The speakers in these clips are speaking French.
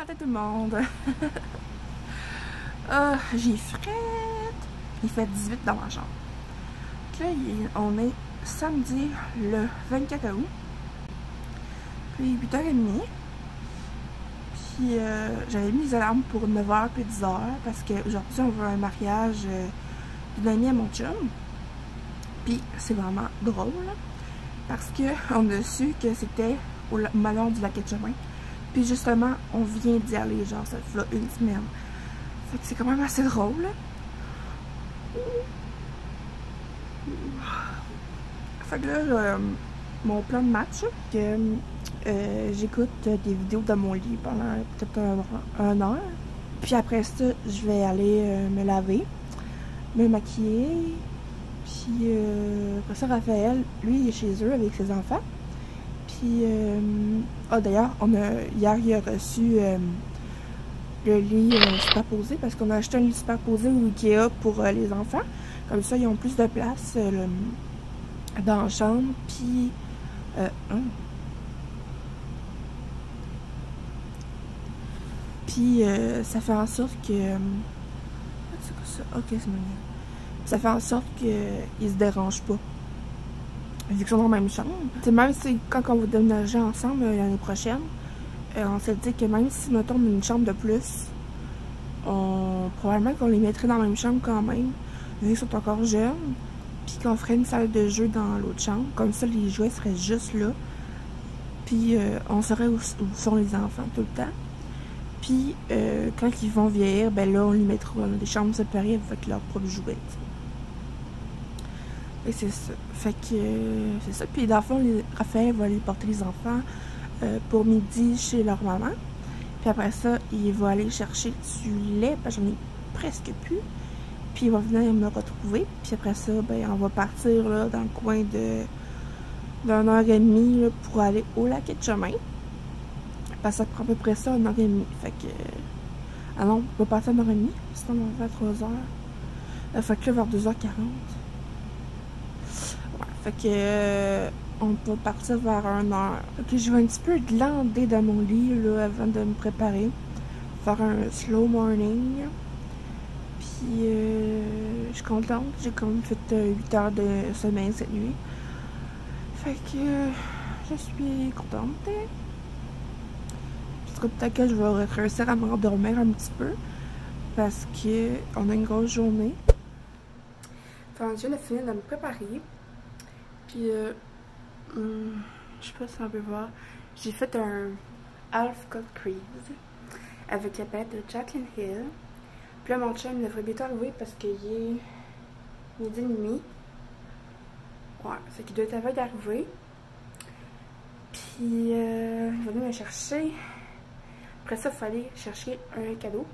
matin tout le monde! J'ai frette! Il fait 18 dans ma chambre. Là, on est samedi le 24 août. Puis 8h30. Puis j'avais mis les alarmes pour 9h puis 10h parce qu'aujourd'hui on veut un mariage d'une amie à mon chum. Puis c'est vraiment drôle parce qu'on a su que c'était au Malon du Lac-Etchemin. Puis justement, on vient d'y aller, genre ça fait une semaine. Fait que c'est quand même assez drôle. Fait que là, mon plan de match, que j'écoute des vidéos de mon lit pendant peut-être un heure. Puis après ça, je vais aller me laver, me maquiller. Puis après ça, Raphaël, lui, il est chez eux avec ses enfants. Puis, d'ailleurs, hier, il a reçu le lit superposé parce qu'on a acheté un lit superposé au Ikea pour les enfants. Comme ça, ils ont plus de place dans la chambre. Puis, ça fait en sorte que... c'est quoi ça? Ok, c'est mignon. Ça fait en sorte qu'ils se dérangent pas. Vu qu'ils sont dans la même chambre. T'sais, même si quand on va déménager ensemble l'année prochaine, on s'est dit que même si mettons on a une chambre de plus, probablement qu'on les mettrait dans la même chambre quand même, vu qu'ils sont encore jeunes, puis qu'on ferait une salle de jeu dans l'autre chambre. Comme ça, les jouets seraient juste là. Puis on saurait où sont les enfants tout le temps. Puis quand ils vont vieillir, ben là, on les mettra dans des chambres séparées avec leurs propres jouets. Et c'est ça. Fait que c'est ça. Puis dans le fond, Raphaël va aller porter les enfants pour midi chez leur maman. Puis après ça, il va aller chercher du lait, parce que j'en ai presque plus. Puis il va venir me retrouver. Puis après ça, ben on va partir là, dans le coin d'un heure et demie là, pour aller au Lac-Etchemin. Parce que ça prend à peu près ça, 1h30. Fait que... Ah non, on va partir à 1h30. Sinon, on va à 3h. Fait que là, vers 2h40. Fait que on peut partir vers 1h. Ok, je vais un petit peu glander dans mon lit là, avant de me préparer. Faire un slow morning. Puis je suis contente. J'ai quand même fait 8 heures de sommeil cette nuit. Fait que je suis contente. Peut-être que je vais réussir à me rendormir un petit peu. Parce que on a une grosse journée. Enfin, je viens de finir de me préparer. Puis, je sais pas si on peut voir, j'ai fait un half cut crease avec la palette de Jaclyn Hill. Puis là, mon chum il devrait bientôt arriver parce qu'il est 12h30. Ouais, c'est qu'il doit être à veille d'arriver. Puis, il va venir me chercher. Après ça, il fallait chercher un cadeau.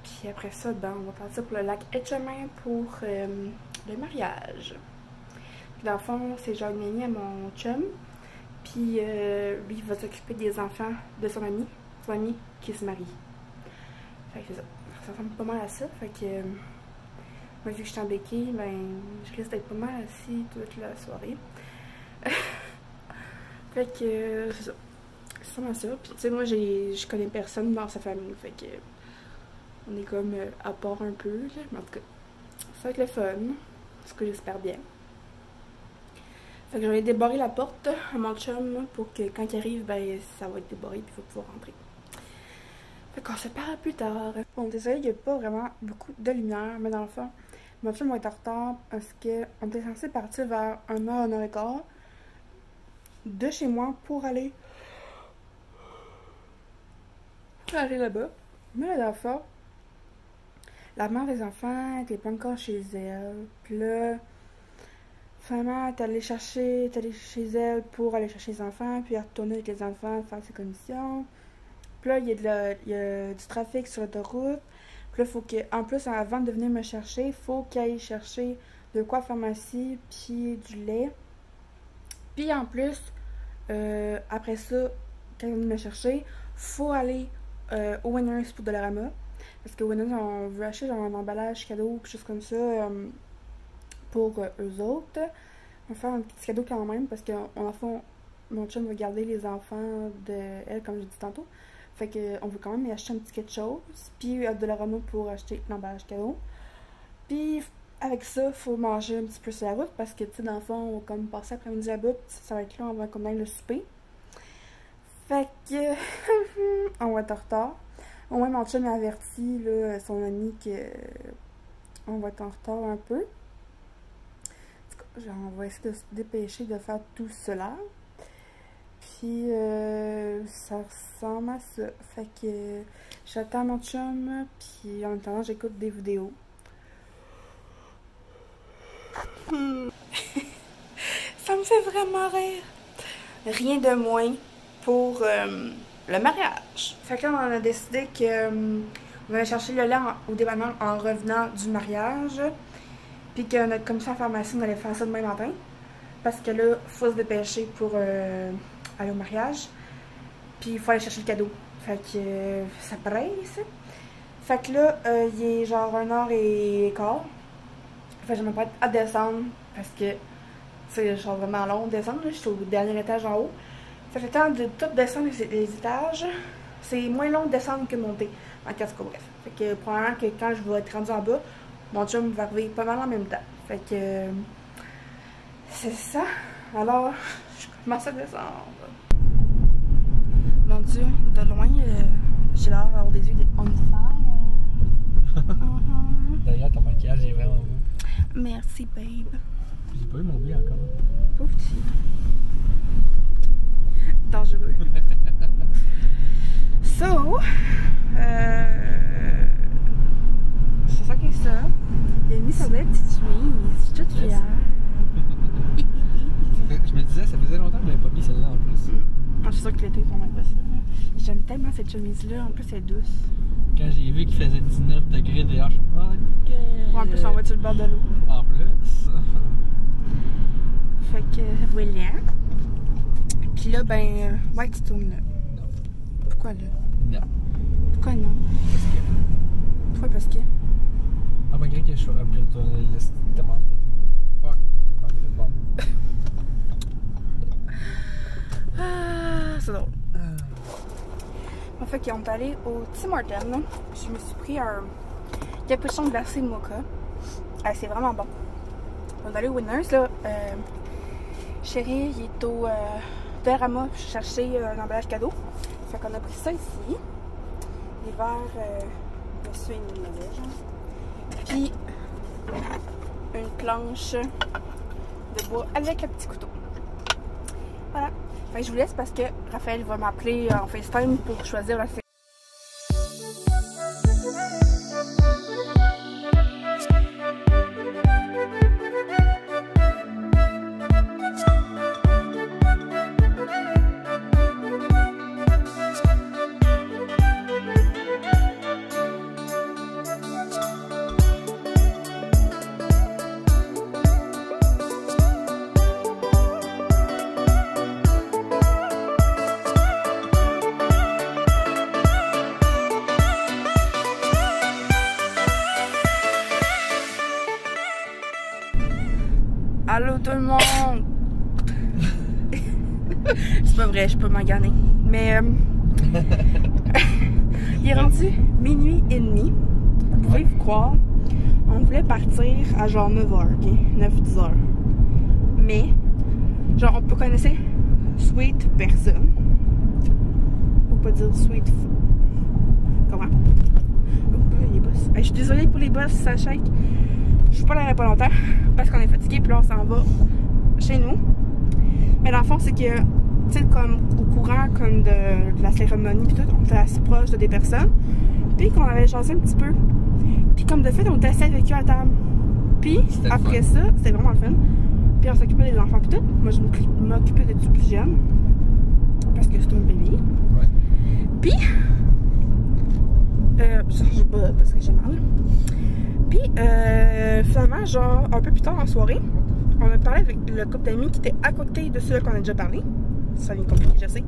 Puis après ça, ben, on va partir pour le Lac-Etchemin pour le mariage. Dans le fond, c'est genre une amie à mon chum. Puis lui, il va s'occuper des enfants de son ami qui se marie. Fait que c'est ça. Ça ressemble pas mal à ça. Fait que moi, vu que je suis en béquille, ben, je risque d'être pas mal assis toute la soirée. Fait que c'est ça. C'est vraiment ça. Puis tu sais, moi, je connais personne dans sa famille. Fait que on est comme à part un peu. Là. Mais en tout cas, ça va être le fun. Ce que j'espère bien. Fait que je vais débarrer la porte à mon chum pour que quand il arrive, ben ça va être débarré puis il va pouvoir rentrer. Fait qu'on se parle plus tard. Bon, désolé, il n'y a pas vraiment beaucoup de lumière, mais dans le fond, mon chum va être en retard parce qu'on était censé partir vers 1h, 1h15 de chez moi pour aller là-bas. Mais là, dans le fond, la mère des enfants n'était pas encore chez elle. Puis là, finalement, elle est allée chez elle pour aller chercher les enfants, puis retourner avec les enfants, faire ses commissions. Puis là, il y a du trafic sur l'autoroute. Puis là, il faut qu'en plus, avant de venir me chercher, il faut qu'elle aille chercher de quoi à la pharmacie, puis du lait. Puis en plus, après ça, quand elle vient me chercher, faut aller au Winners pour Dollarama. Parce que Winners, on veut acheter genre un emballage cadeau, quelque chose comme ça, pour eux autres. On va faire un petit cadeau quand même, parce qu'en fond, mon chum va garder les enfants de elle, comme j'ai dit tantôt. Fait qu'on veut quand même y acheter un petit quelque chose. Puis Dollarama pour acheter l'emballage cadeau. Puis avec ça, il faut manger un petit peu sur la route parce que, tu sais, dans le fond, on va comme passer après-midi à bout. Ça va être là, on va comme le souper. Fait que on va être en retard. Au moins, mon chum m'a averti, là, son ami, que on va être en retard un peu. En tout cas, genre, on va essayer de se dépêcher de faire tout cela. Puis, ça ressemble à ça. Fait que j'attends mon chum, puis en même temps, j'écoute des vidéos. Ça me fait vraiment rire. Rien de moins pour le mariage. Fait que là, on a décidé que on allait chercher le lait au dépanneur en revenant du mariage. Puis que notre commissaire pharmacie, on allait faire ça demain matin. Parce que là, il faut se dépêcher pour aller au mariage. Puis il faut aller chercher le cadeau. Fait que ça presse. Fait que là, il est genre 1h15. Fait que je m'apprête à descendre parce que c'est genre vraiment long de descendre. Je suis au dernier étage en haut. Fait que le temps de tout descendre les étages, c'est moins long de descendre que de monter. En cas, bref. Fait que probablement que quand je vais être rendue en bas, mon chum va arriver pas mal en même temps. Fait que c'est ça. Alors, je commence à descendre. Mon Dieu, de loin, j'ai l'air d'avoir des yeux on fire. D'ailleurs, ton maquillage est vraiment beau. Merci, babe. J'ai pas eu mon billet encore. Pauvre petit. Dangereux. So, c'est ça qui est ça. Il a mis sa belle petite chemise. Je suis toute fière. Je me disais, ça faisait longtemps que je l'avais pas mis celle-là en plus. Je suis sûre que l'été, ils font même pas ça. J'aime tellement cette chemise-là. En plus, elle est douce. Quand j'ai vu qu'il faisait 19 degrés dehors, je suis ok. En plus, on va sur le bord de l'eau. En plus. Fait que, voilà. Puis là, ben, ouais, tu tournes là. Non. Pourquoi là? Non. Pourquoi non? Parce que. Pourquoi parce que? Ah, malgré que je sois un peu retourné, laisse tellement. Fuck. Ah, c'est drôle. En fait, qu'on est allé au Tim Hortons. Je me suis pris un capuchon glacé mocha. C'est vraiment bon. On est allé au Winners, là. Chérie, il est au Dollarama chercher un emballage cadeau. Fait qu'on a pris ça ici. Les verres monsieur et mademoiselle. Puis une planche de bois avec un petit couteau. Voilà. Fait que je vous laisse parce que Raphaël va m'appeler en FaceTime pour choisir la série. Allô tout le monde! C'est pas vrai, je peux m'en gagner. Mais il est rendu minuit et demi. Vous pouvez vous croire. On voulait partir à genre 9h, ok? 9-10h. Mais, genre, on peut connaître sweet personne. Faut pas dire sweet. Comment? Oh, les boss. Hey, je suis désolée pour les boss, ça shake. Je suis pas là pas longtemps parce qu'on est fatigué, puis là on s'en va chez nous. Mais dans le fond, c'est que, tu sais, comme au courant comme de la cérémonie, puis tout, on était assez proche de des personnes, puis qu'on avait jasé un petit peu. Puis comme de fait, on était assis avec eux à table. Puis après ça, c'était vraiment le fun. Puis on s'occupait des enfants, puis tout. Moi, je m'occupais des plus jeunes parce que c'était un bébé. Ouais. Puis, je pas parce que j'ai mal. Puis, finalement, genre, un peu plus tard en soirée, on a parlé avec le couple d'amis qui était à côté de ceux qu'on a déjà parlé. Ça devient compliqué, je sais.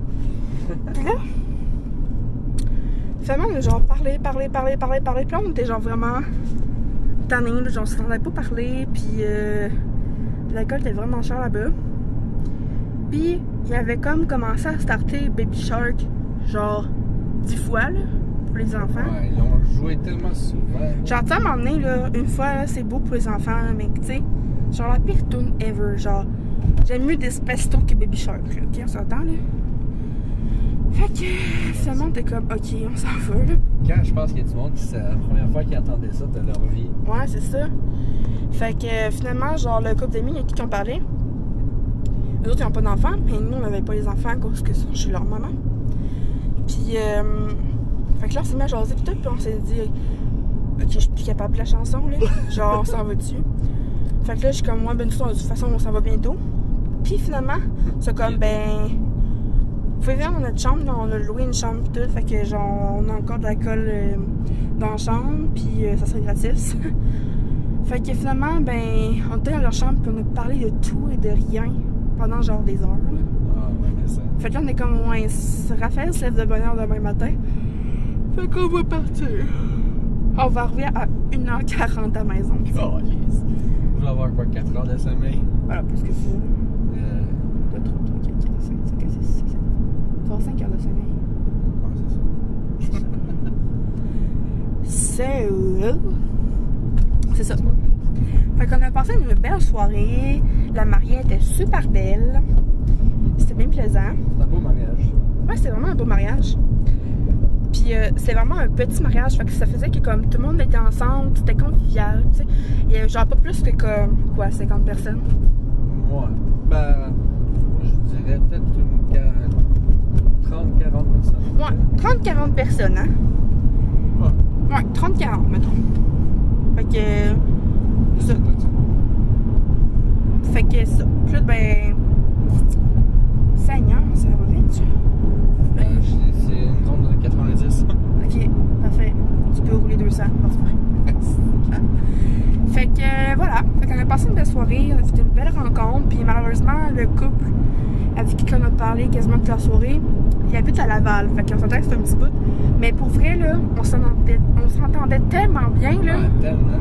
Puis là, finalement, on a genre parlé. Puis là, on était genre vraiment tannés, genre, on s'entendait pas parler. Puis, l'alcool était vraiment cher là-bas. Puis, il avait comme commencé à starter Baby Shark, genre, 10 fois, là, pour les enfants. Ouais, ils ont joué tellement souvent. Genre, tu sais, à un moment donné, là, une fois, là, c'est beau pour les enfants, là, mais tu sais, genre la pire tune ever, genre, j'aime mieux Despacito que Baby Shark, là, ok, on s'entend, là? Fait que, finalement, t'es comme, ok, on s'en va, là. Quand je pense qu'il y a du monde qui c'est la première fois qu'ils entendaient ça de leur vie. Ouais, c'est ça. Fait que, finalement, genre, le couple d'amis avec qui on parlait, eux autres, ils n'ont pas d'enfants, mais nous, on n'avait pas les enfants à cause que c'est chez leur maman. Puis, fait que là, on s'est mis à jaser, puis on s'est dit, ok, je suis plus capable de la chanson, là. Genre, on s'en va dessus. Fait que là, je suis comme, moi, ben, de toute façon, on s'en va bientôt. Puis, finalement, c'est comme, ben, vous pouvez venir dans notre chambre, là, on a loué une chambre, pis tout. Fait que, genre, on a encore de l'alcool dans la chambre, puis ça serait gratis. Fait que, finalement, ben, on était dans leur chambre, puis on a parlé de tout et de rien pendant, genre, des heures, là. Ah, ben, ça. Fait que là, on est comme, ouais, Raphaël se lève de bonne heure demain matin. Fait qu'on va partir. On va arriver à 1h40 à la maison. Oh, lisse. Je vais avoir quoi, 4 heures de sommeil? Voilà, plus que ça. 2, 3, 4, 5, 6, 7. Tu vas 5 heures de sommeil. Ouais, c'est ça. C'est ça. Fait qu'on a passé une belle soirée. La mariée était super belle. C'était bien plaisant. C'est un beau mariage. Ouais, c'était vraiment un beau mariage. Puis c'est vraiment un petit mariage, fait que ça faisait que comme tout le monde était ensemble, c'était convivial, tu sais. Il y avait genre pas plus que comme, quoi, 50 personnes? Ouais. Ben, moi je dirais peut-être une 30-40 personnes. Ouais, 30-40 personnes, hein? Ouais, 30-40, mettons. Fait que... ça. Fait que ça. Puis là, ben... Seigneur, ça va vite, C'est une zone de 90. Ok, parfait. Tu peux rouler 200. Non, c'est vrai. Fait que voilà. Fait qu'on a passé une belle soirée, on a fait une belle rencontre, puis malheureusement, le couple avec qui on a parlé quasiment toute la soirée, il habite à Laval. Fait qu'on s'entendait que c'était un petit bout. Mais pour vrai, là, on s'entendait tellement bien, là. Ouais, tellement.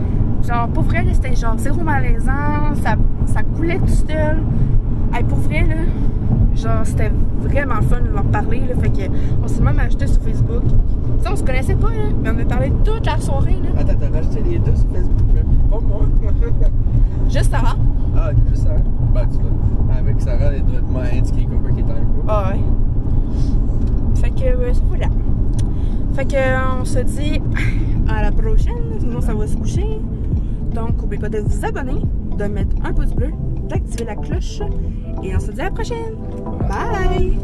Genre, pour vrai, là, c'était genre zéro malaisant, ça coulait tout seul. Hey, pour vrai, là, genre, c'était vraiment fun de leur parler, là. Fait que on s'est même ajouté sur Facebook. Tu sais, on se connaissait pas, là, mais on a parlé toute la soirée, là. Attends, t'as rajouté les deux sur Facebook, même pas moi. Juste Sarah. Ah, ok, juste Sarah. Ben, tu vois, avec Sarah, elle doit être indiqué comme quoi qui est en couple. Ah ouais. Fait que, voilà. Fait que, on se dit à la prochaine, sinon ça va se coucher. Donc, n'oubliez pas de vous abonner, de mettre un pouce bleu, d'activer la cloche, et on se dit à la prochaine. Bye!